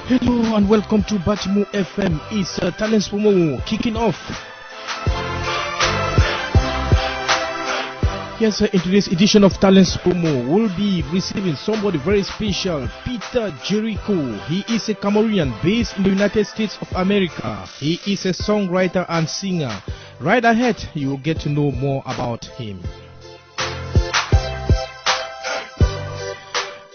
Hello and welcome to Batimu FM. It's Talents Promo kicking off. Yes, in today's edition of Talents Promo, we'll be receiving somebody very special, Peter Jericho. He is a Cameroonian based in the United States of America. He is a songwriter and singer. Right ahead, you will get to know more about him.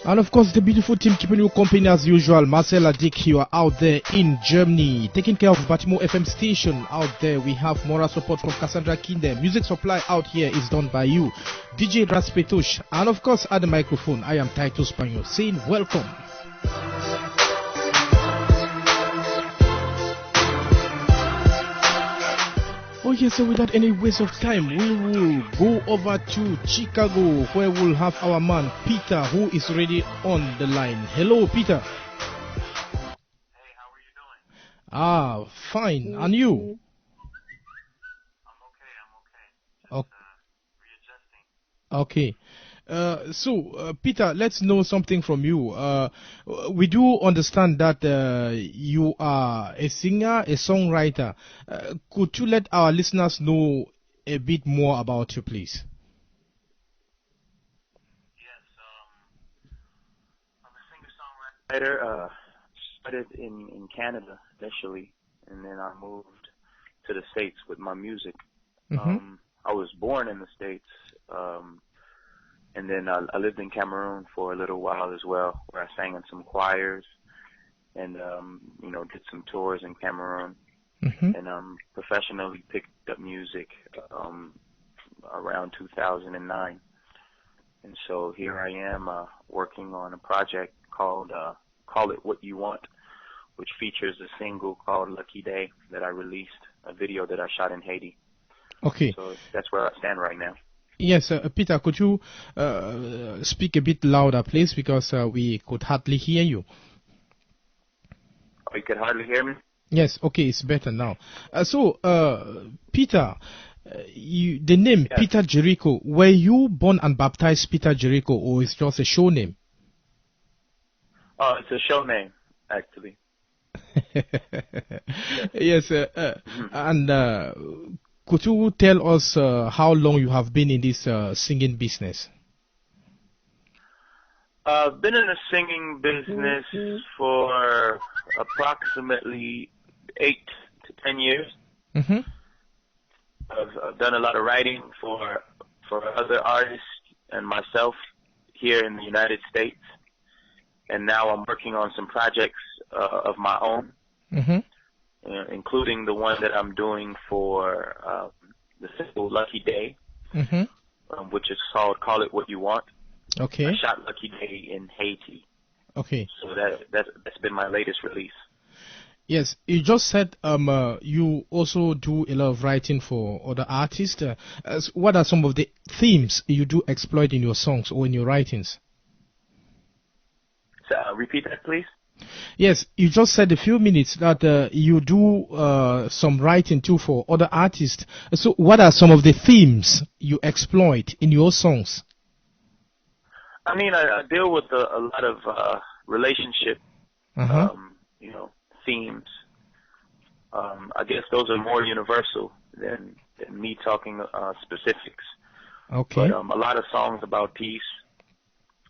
And of course, the beautiful team keeping you company as usual. Marcella Dick, you are out there in Germany, taking care of Batimu FM station out there. We have moral support from Cassandra Kinde. Music supply out here is done by you, DJ Raspetosh. And of course, at the microphone, I am Titus Panyo saying welcome. Oh yes, so without any waste of time, we will go over to Chicago, where we'll have our man Peter, who is already on the line. Hello, Peter. Hey, how are you doing? Fine. And you? I'm okay. Readjusting. Okay. So, Peter, let's know something from you. We do understand that you are a singer, a songwriter. Could you let our listeners know a bit more about you, please? Yes, I'm a singer-songwriter. Started in Canada initially, and then I moved to the States with my music. Mm-hmm. I was born in the States, and then I lived in Cameroon for a little while as well, where I sang in some choirs and, did some tours in Cameroon. Mm-hmm. And professionally picked up music around 2009. And so here I am working on a project called Call It What You Want, which features a single called Lucky Day that I released, a video that I shot in Haiti. Okay. So that's where I stand right now. Yes, Peter, could you speak a bit louder, please, because we could hardly hear you. Oh, you could hardly hear me? Yes, okay, it's better now. So, Peter, the name Yes. Peter Jericho, were you born and baptized Peter Jericho, or is just a show name? Oh, it's a show name, actually. Yes, and could you tell us how long you have been in this singing business? I've been in the singing business for approximately 8 to 10 years. Mm-hmm. I've done a lot of writing for other artists and myself here in the United States, and now I'm working on some projects of my own, including the one that I'm doing for the single Lucky Day, which is called Call It What You Want. Okay. I shot Lucky Day in Haiti. Okay. So that's been my latest release. Yes, you just said you also do a lot of writing for other artists. What are some of the themes you do exploit in your songs or in your writings? So, repeat that, please. Yes, you just said a few minutes that you do some writing too for other artists. So what are some of the themes you exploit in your songs? I mean, I deal with a lot of relationship, themes. I guess those are more universal than me talking specifics. Okay. But a lot of songs about peace,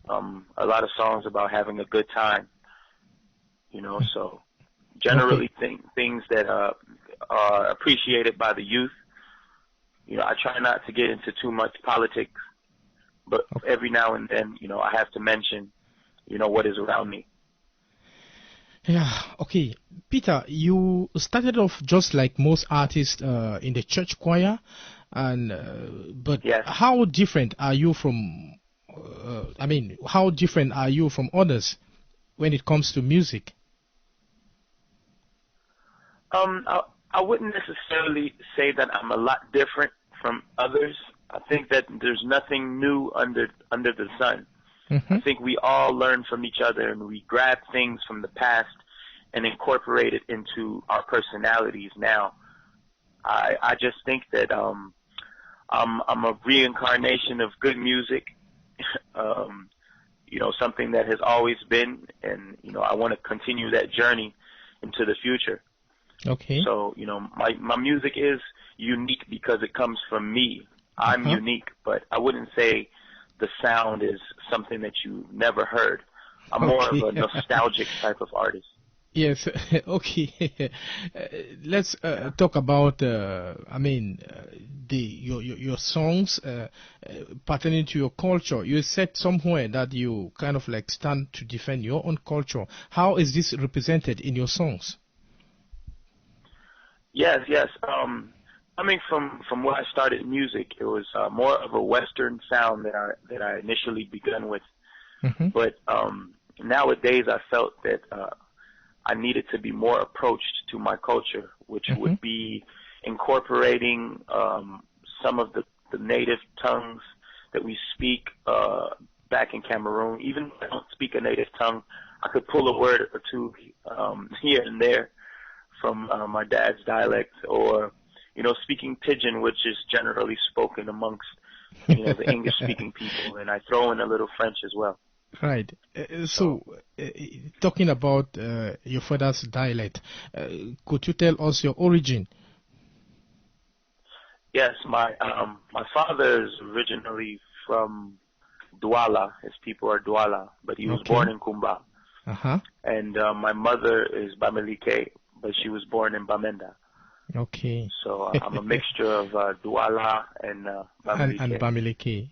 a lot of songs about having a good time, so generally things that are appreciated by the youth. I try not to get into too much politics, but every now and then, I have to mention, what is around me. Yeah, okay. Peter, you started off just like most artists in the church choir, but yes. How different are you from, how different are you from others when it comes to music? I wouldn't necessarily say that I'm a lot different from others. I think that there's nothing new under the sun. I think we all learn from each other, and we grab things from the past and incorporate it into our personalities now. I just think that I'm a reincarnation of good music, something that has always been, and I want to continue that journey into the future. Okay. So my music is unique because it comes from me. I'm unique, but I wouldn't say the sound is something that you never heard. I'm more of a nostalgic type of artist. Yes. Okay. Let's talk about your songs pertaining to your culture. You said somewhere that you kind of like stand to defend your own culture. How is this represented in your songs? Yes. Coming from where I started music, it was more of a Western sound that I initially began with. But nowadays, I felt that I needed to be more approached to my culture, which would be incorporating some of the native tongues that we speak back in Cameroon. Even if I don't speak a native tongue, I could pull a word or two here and there from my dad's dialect, or speaking Pidgin, which is generally spoken amongst the English-speaking people, and I throw in a little French as well. Right. Talking about your father's dialect, could you tell us your origin? Yes, my father is originally from Douala. His people are Douala, but he was born in Kumba. And my mother is Bamileke, but she was born in Bamenda. Okay. So I'm a mixture of Douala and Bamileke. And Bamileke.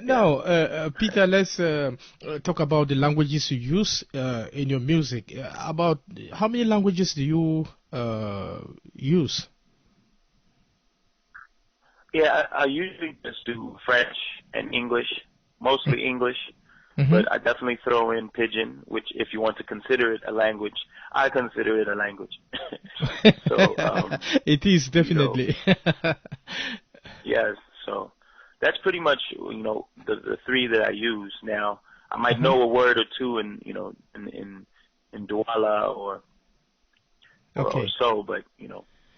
Now, Peter, let's talk about the languages you use in your music. About how many languages do you use? Yeah, I usually just do French and English, mostly English. But I definitely throw in Pidgin, which, if you want to consider it a language, I consider it a language. So it is definitely. Yes. So that's pretty much the three that I use now. I might know a word or two in Douala or so, but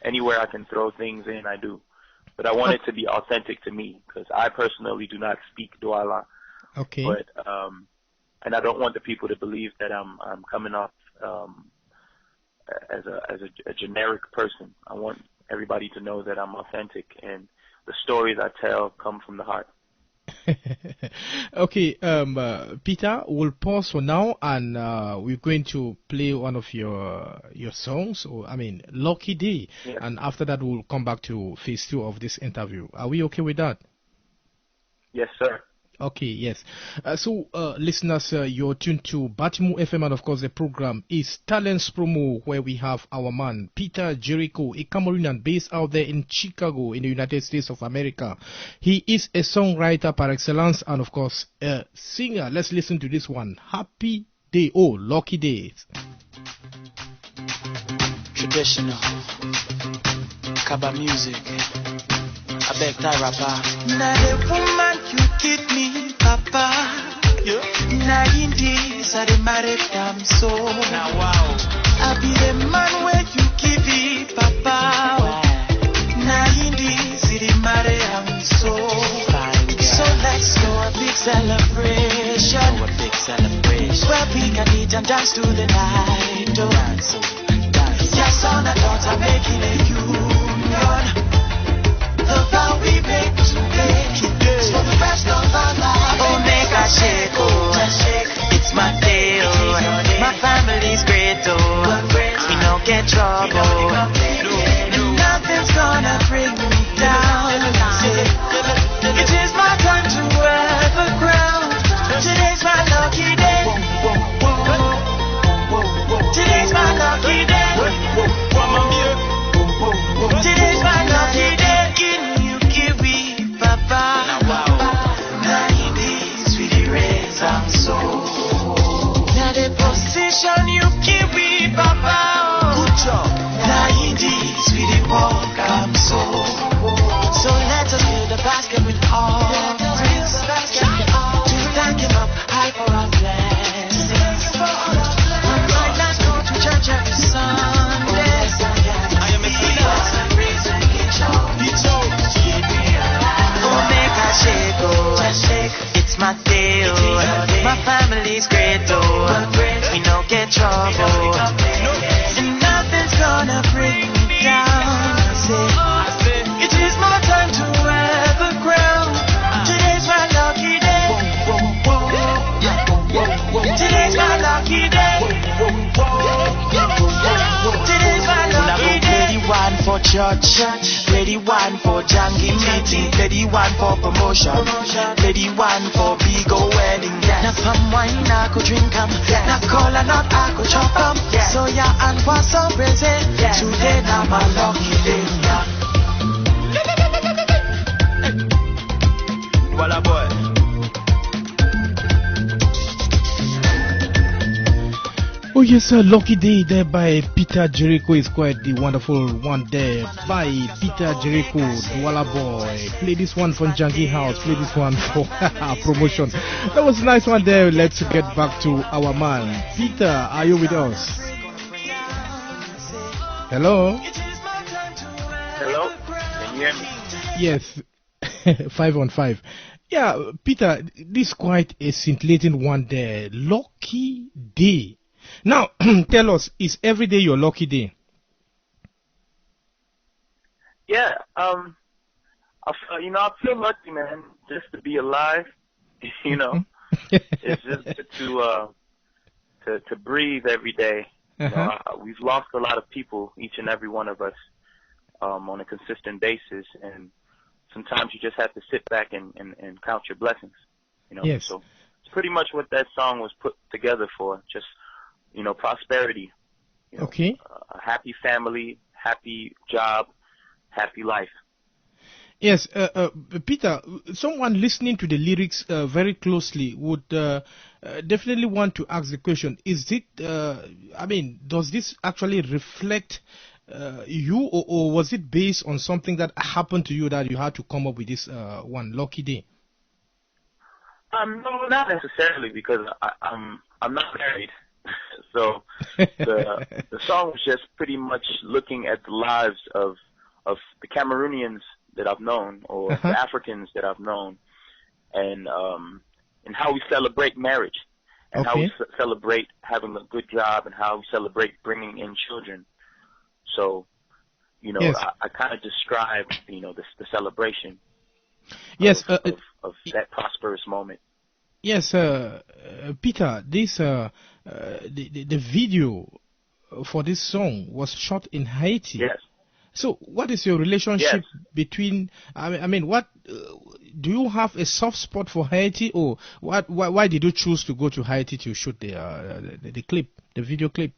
anywhere I can throw things in, I do. But I want it to be authentic to me, because I personally do not speak Douala. Okay. But and I don't want the people to believe that I'm coming off as a generic person. I want everybody to know that I'm authentic, and the stories I tell come from the heart. Okay, Peter, we'll pause for now, and we're going to play one of your songs, Lucky Day, and after that we'll come back to phase 2 of this interview. Are we okay with that? Yes, sir. Okay, yes. So, listeners, you're tuned to Batimu FM, and of course the program is Talents Promo, where we have our man, Peter Jericho, a Cameroonian based out there in Chicago in the United States of America. He is a songwriter par excellence, and of course a singer. Let's listen to this one, Happy Day, Lucky Days. Traditional Kaba music. I beg that rapper. Now the woman you give me, Papa. Now in this I married them so. Now wow. I be the man where you give it, Papa. Now in this I married them so. So let's go a big celebration. Where we can eat and dance to the night. Yes, son and daughter making a union. The vow we make today is for the rest of our lives. Oh, make a shake, it's my day, my family's great, we don't get trouble, and nothing's gonna bring me down. It is my time to wear the crown. Today's my lucky day. Today's my lucky day. Today's my lucky day. You give me, Papa. Good job. Now in this we the walk I'm so. So let us build a basket with all. To family's great, oh. We no get trouble. And nothing's gonna bring me down. I say, it is my time to wear the crown. Today's my lucky day. Today's my lucky day. Today's my lucky day. Play the one for church, play the one for janky meeting, play the one for promotion, play the one for big old wedding. Not palm wine, I could drink 'em. Not cola, not I could chop 'em. So yeah, and for some reason, today now my lucky day. Voila boy. Oh yes, sir. Lucky Day there by Peter Jericho is quite the wonderful one there by Peter Jericho, Walla Boy. Play this one from Jangi House, play this one for promotion. That was a nice one there. Let's get back to our man. Peter, are you with us? Hello? Hello? Can you hear me? Yes. 5 on 5. Yeah, Peter, this is quite a scintillating one there. Lucky Day. Now, tell us, is every day your lucky day? Yeah, I feel lucky, man, just to be alive. It's just to breathe every day. We've lost a lot of people, each and every one of us, on a consistent basis, and sometimes you just have to sit back and count your blessings. Yes. So it's pretty much what that song was put together for. Just prosperity. Okay. A happy family, happy job, happy life. Yes, Peter, someone listening to the lyrics very closely would definitely want to ask the question, is it, does this actually reflect you, or was it based on something that happened to you that you had to come up with this one, Lucky Day? No, not necessarily, because I'm not married. So the song was just pretty much looking at the lives of the Cameroonians that I've known, or the Africans that I've known, and how we celebrate marriage, and how we celebrate having a good job, and how we celebrate bringing in children. So, yes. I kind of described, the celebration. Yes, of that prosperous moment. Yes, Peter, this the video for this song was shot in Haiti. Yes. So, what is your relationship between? What do you have a soft spot for Haiti, or what? Why did you choose to go to Haiti to shoot the clip, the video clip?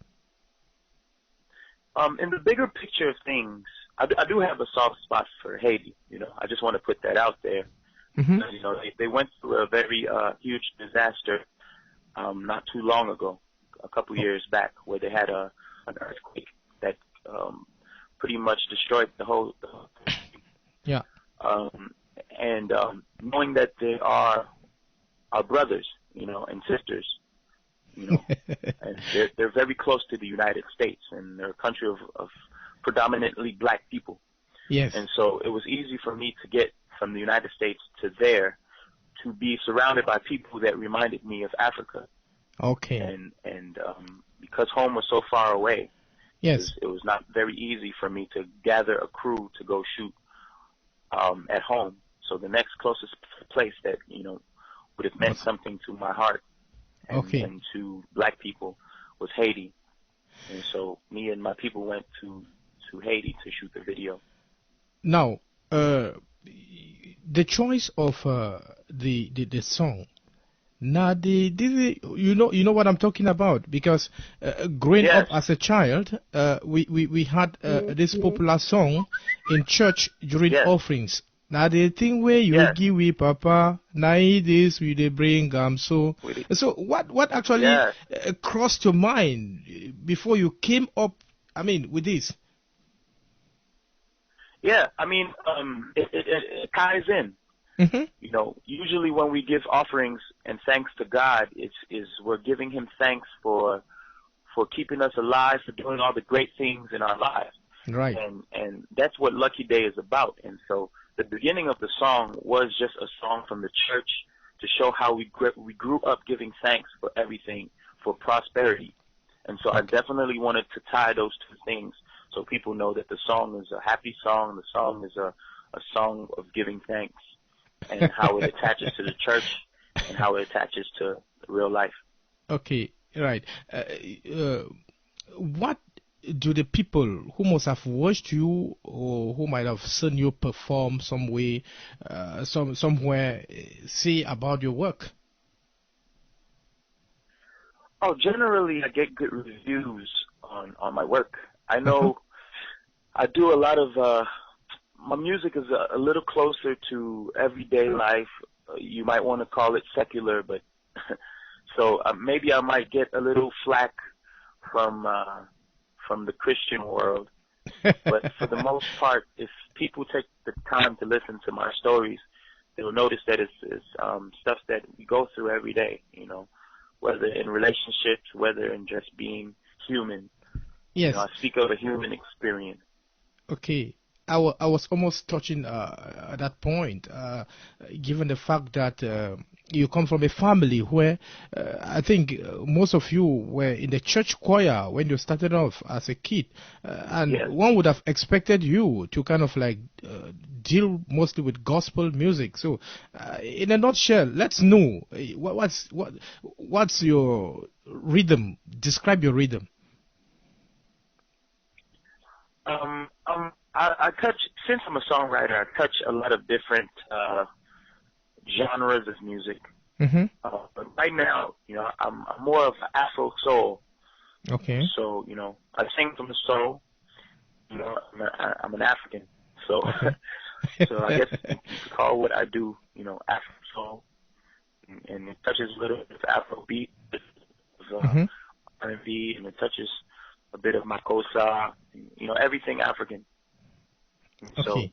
In the bigger picture of things, I do have a soft spot for Haiti. I just want to put that out there. Mm-hmm. They went through a very huge disaster not too long ago, a couple years back, where they had an earthquake that pretty much destroyed the whole country. Yeah. And knowing that they are our brothers, and sisters, and they're very close to the United States, and they're a country of predominantly black people. Yes. And so it was easy for me to get from the United States to there, to be surrounded by people that reminded me of Africa. Okay. And because home was so far away, yes, it was not very easy for me to gather a crew to go shoot at home. So the next closest place that would have meant something to my heart and to black people was Haiti. And so me and my people went to Haiti to shoot the video. Now, the choice of the song. Now, you know what I'm talking about, because growing up as a child, we had this popular song in church during offerings. Now the thing where you give we Papa, now this we they bring so what actually crossed your mind before you came up? With this. Yeah, it ties in. Mm-hmm. Usually when we give offerings and thanks to God, we're giving Him thanks for keeping us alive, for doing all the great things in our lives. Right. And that's what Lucky Day is about. And so the beginning of the song was just a song from the church to show how we grew up giving thanks for everything, for prosperity. And so I definitely wanted to tie those two things so people know that the song is a happy song, the song is a song of giving thanks, and how it attaches to the church and how it attaches to real life. Okay, right. What do the people who must have watched you or who might have seen you perform some way, somewhere, say about your work? Oh, generally I get good reviews on my work. I know I do a lot of my music is a little closer to everyday life. You might want to call it secular, but so maybe I might get a little flack from the Christian world. But for the most part, if people take the time to listen to my stories, they'll notice that it's stuff that we go through every day, you know, whether in relationships, whether in just being human. Yes. You know, I speak of a human experience. Okay. I was almost touching at that point, given the fact that you come from a family where I think most of you were in the church choir when you started off as a kid, and Yes. one would have expected you to kind of like deal mostly with gospel music. So, in a nutshell, let's know what's your rhythm. Describe your rhythm. I touch, since I'm a songwriter, I touch a lot of different genres of music. Mm-hmm. But right now, you know, I'm more of Afro soul. Okay. So, you know, I sing from the soul. You know, I'm an African, so so I guess you could call what I do, you know, Afro soul, and it touches a little bit of Afro beat, R&B, and it touches a bit of Makossa, you know, everything African. Okay.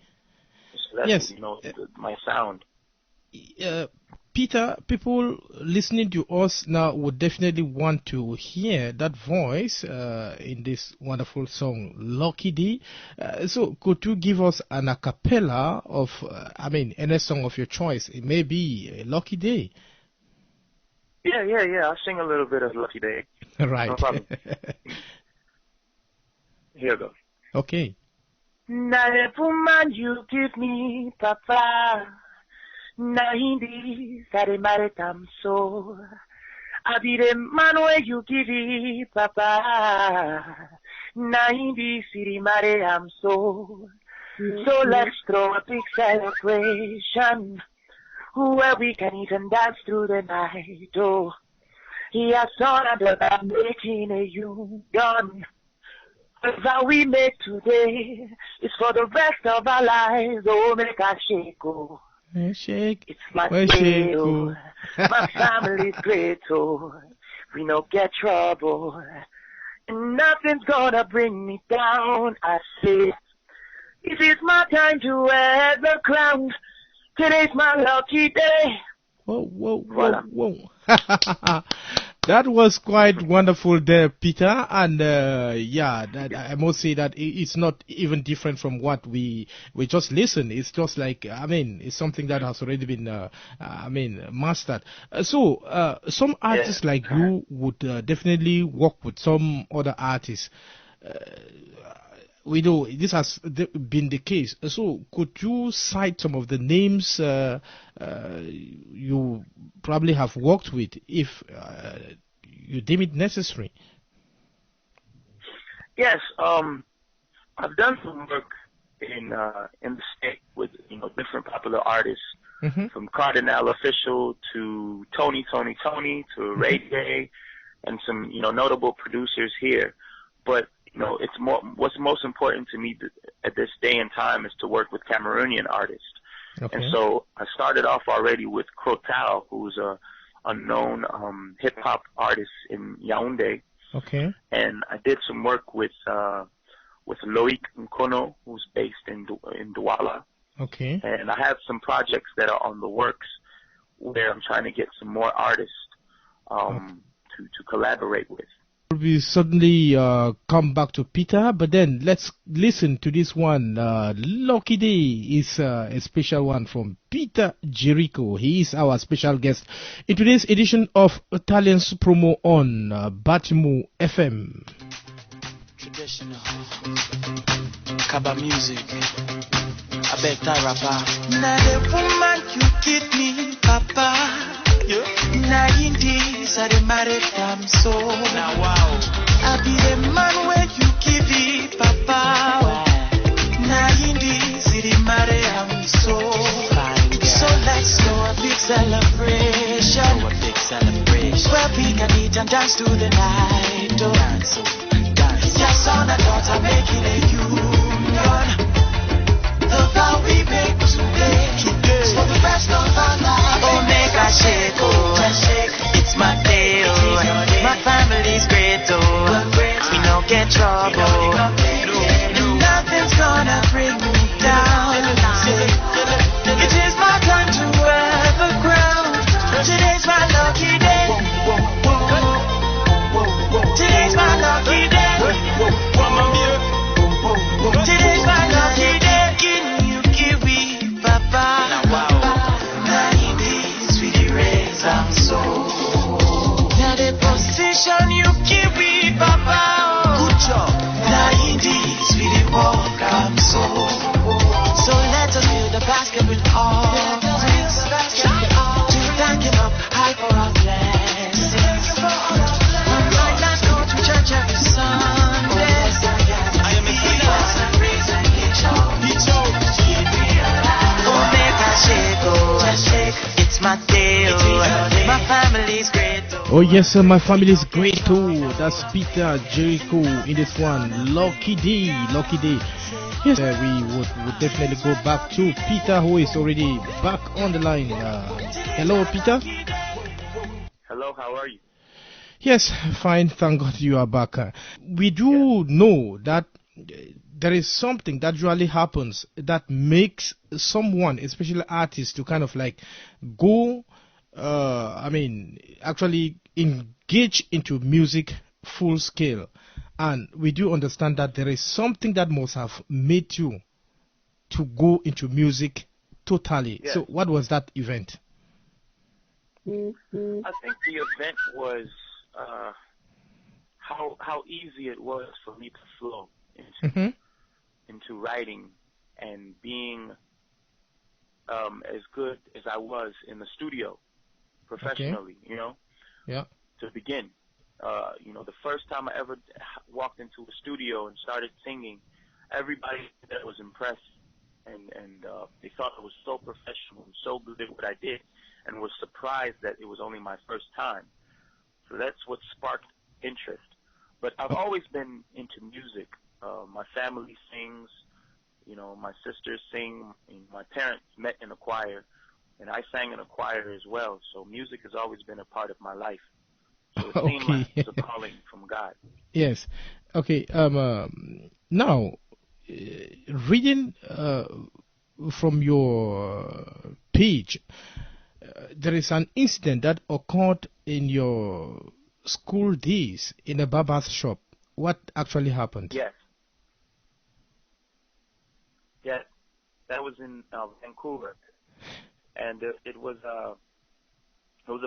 So that's, Yes. you know, my sound. Peter, people listening to us now would definitely want to hear that voice in this wonderful song, Lucky Day. So could you give us an a cappella of, any song of your choice? It may be Lucky Day. Yeah. I'll sing a little bit of Lucky Day. Right. No problem. Here we go. Okay. Na woman you give me, Papa. Na hindi sare mare tamso. I be the man where you give it, Papa. Na hindi siri mare amso. So let's throw a big celebration where we can even dance through the night. Oh, he has done about making a union. That we make today is for the rest of our lives. Oh, make us shake, oh. Shake. It's my Well, day, shake, oh. My family's great, oh. We no get trouble. And nothing's gonna bring me down. I say, it is my time to wear the crown. Today's my lucky day. Whoa. Voila. That was quite wonderful there, Peter. And that I must say that it's not even different from what we just listened. It's just like, it's something that has already been, mastered. So some artists like you would definitely work with some other artists. We know this has been the case. So could you cite some of the names you probably have worked with, if you deem it necessary? Yes, I've done some work in the state with, you know, different popular artists, from Cardinal Official to Tony to Ray J, and some, you know, notable producers here. But you know, it's what's most important to me at this day and time is to work with Cameroonian artists. Okay. And so I started off already with Crotal, who's a known hip-hop artist in Yaoundé. Okay. And I did some work with Loic Nkono, who's based in Douala. Okay. And I have some projects that are on the works where I'm trying to get some more artists to collaborate with. probably suddenly come back to Peter, but then let's listen to this one. Lucky Day is a special one from Peter Jericho. He is our special guest in today's edition of Italians Promo on Batimu FM. Traditional Kaba music. I beg Thai rapper. Now the woman you give me, Papa. Now in this I married them so. Now wow. I be the man where you give it, Papa. Now in this I married them so. So let's go a big celebration. A big celebration. Where we can eat and dance to the night. Dance. Your son and daughter making a union. The vow we make today is for the rest of our lives. Oh, make a shake, oh, it's my day, oh. My family's great, oh. We don't get trouble. Nothing's gonna bring me down. It is my time to wear the crown. Today's my lucky day. Today's my lucky day. Today's my lucky day. You give me, Papa. Now in this we the raise I'm so. Now the position you give me, Papa. Good job. Now in this we the walk I'm so. So let us fill the basket with all things. To thank Him up high for our blessings. Alright, let's go to church every Sunday. I am a it's my day, oh. My family's great, oh. Oh yes, my family's great too. That's Peter Jericho in this one. Lucky Day, Lucky Day. Yes, we would definitely go back to Peter, who is already back on the line. Hello, Peter. Hello, how are you? Yes, fine. Thank God you are back. We do know that there is something that usually happens that makes someone, especially artists, to kind of like go, actually engage into music full scale. And we do understand that there is something that must have made you to go into music totally. Yes. So what was that event? I think the event was how easy it was for me to flow into writing and being as good as I was in the studio professionally, you know. Yeah. To begin, the first time I ever walked into a studio and started singing, everybody that was impressed and they thought I was so professional and so good at what I did, and was surprised that it was only my first time. So that's what sparked interest. But I've always been into music. My family sings, my sisters sing, and my parents met in a choir, and I sang in a choir as well. So music has always been a part of my life. So it seemed like it was a calling from God. Yes. Okay. Now, reading from your page, there is an incident that occurred in your school days in a barber's shop. What actually happened? Yes. Yes. That was in Vancouver, and it was a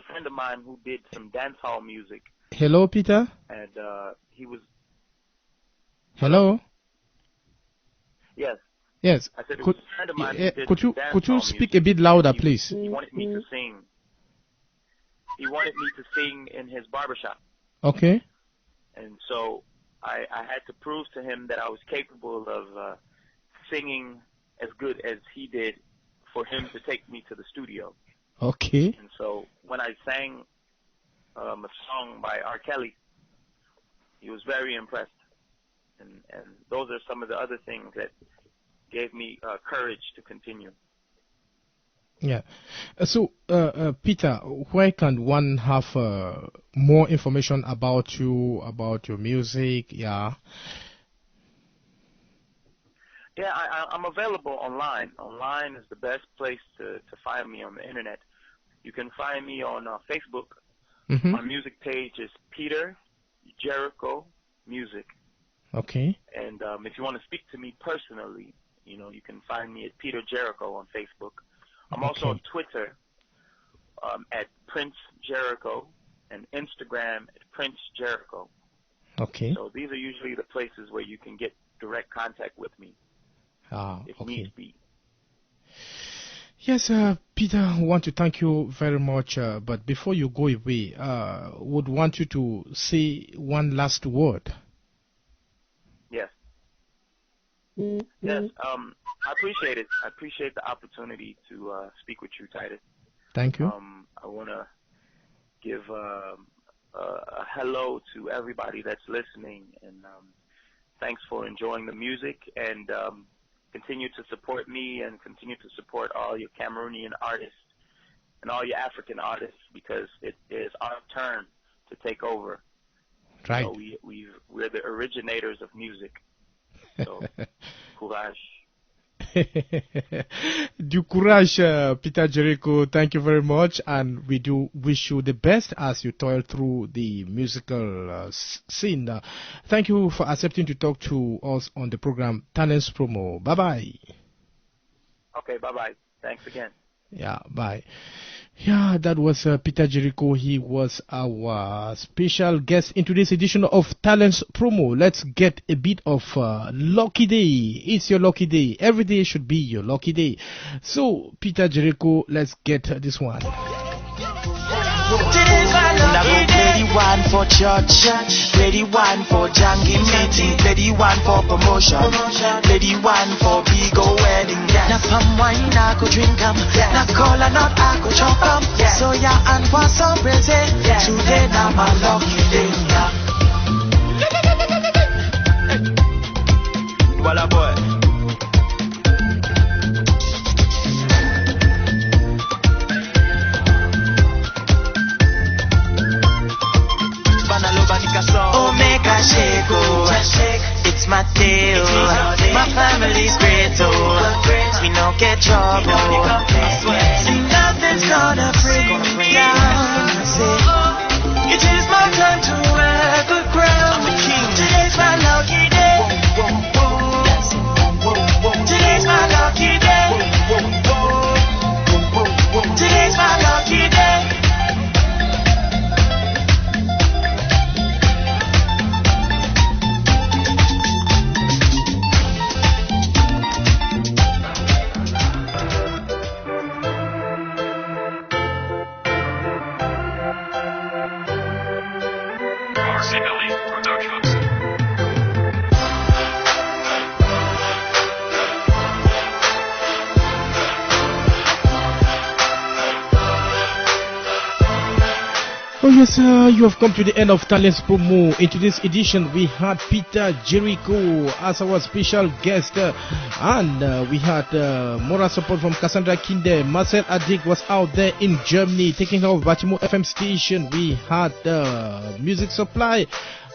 friend of mine who did some dance hall music. Hello, Peter. And he was. Hello. Yes. Yes. I said it was a friend of mine who did could you speak a bit louder, please? He wanted me to sing. He wanted me to sing in his barbershop. Okay. And so I had to prove to him that I was capable of singing as good as he did for him to take me to the studio. Okay. And so when I sang a song by R. Kelly, he was very impressed. And those are some of the other things that gave me courage to continue. Yeah. So, Peter, where can one have more information about you, about your music? Yeah. Yeah, I'm available online. Online is the best place to find me on the internet. You can find me on Facebook. My music page is Peter Jericho Music. Okay. And if you want to speak to me personally, you can find me at Peter Jericho on Facebook. I'm also on Twitter at Prince Jericho and Instagram at Prince Jericho. Okay. So these are usually the places where you can get direct contact with me if needs be. Yes, Peter, I want to thank you very much. But before you go away, would want you to say one last word. Yes. Yes. I appreciate it. I appreciate the opportunity to speak with you, Titus. Thank you. I want to give a hello to everybody that's listening, and thanks for enjoying the music, and continue to support me and continue to support all your Cameroonian artists and all your African artists, because it is our turn to take over. Right. We're the originators of music. So, courage. Du courage, Peter Jericho. Thank you very much, and we do wish you the best as you toil through the musical scene. Thank you for accepting to talk to us on the program Talents Promo. Bye bye. Okay, bye bye. Thanks again. Yeah, bye. Yeah, that was Peter Jericho. He was our special guest in today's edition of Talents Promo. Let's get a bit of lucky day. It's your lucky day. Every day should be your lucky day. So, Peter Jericho, let's get this one. Ready one for church, ready one for jangy meeting, ready one for promotion, ready one for big wedding. Na palm wine I go drink 'em, na cola nut I go chop 'em. So yeah, and for some present, today na my lucky day. Walla boy. Omega shake, oh, it's my day, oh. My family's great, oh. We don't get trouble. See, nothing's gonna bring me down. Say, it is my time to wear the crown. Today's my lucky day. Today's my lucky day. Today's my lucky day. Oh yes, you have come to the end of Talents Promo. In today's edition, we had Peter Jericho as our special guest, and we had moral support from Cassandra Kinde. Marcel Adik was out there in Germany taking care of Batimu FM station. We had music supply.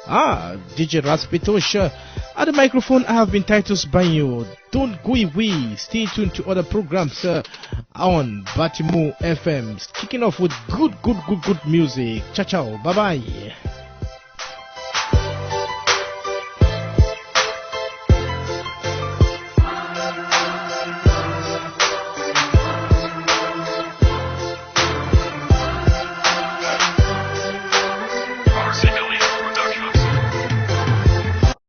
DJ Raspitosh. At the microphone, I have been Titus Banyo. Don't go away. Stay tuned to other programs on Batimu FM. Kicking off with good music. Ciao, ciao. Bye-bye.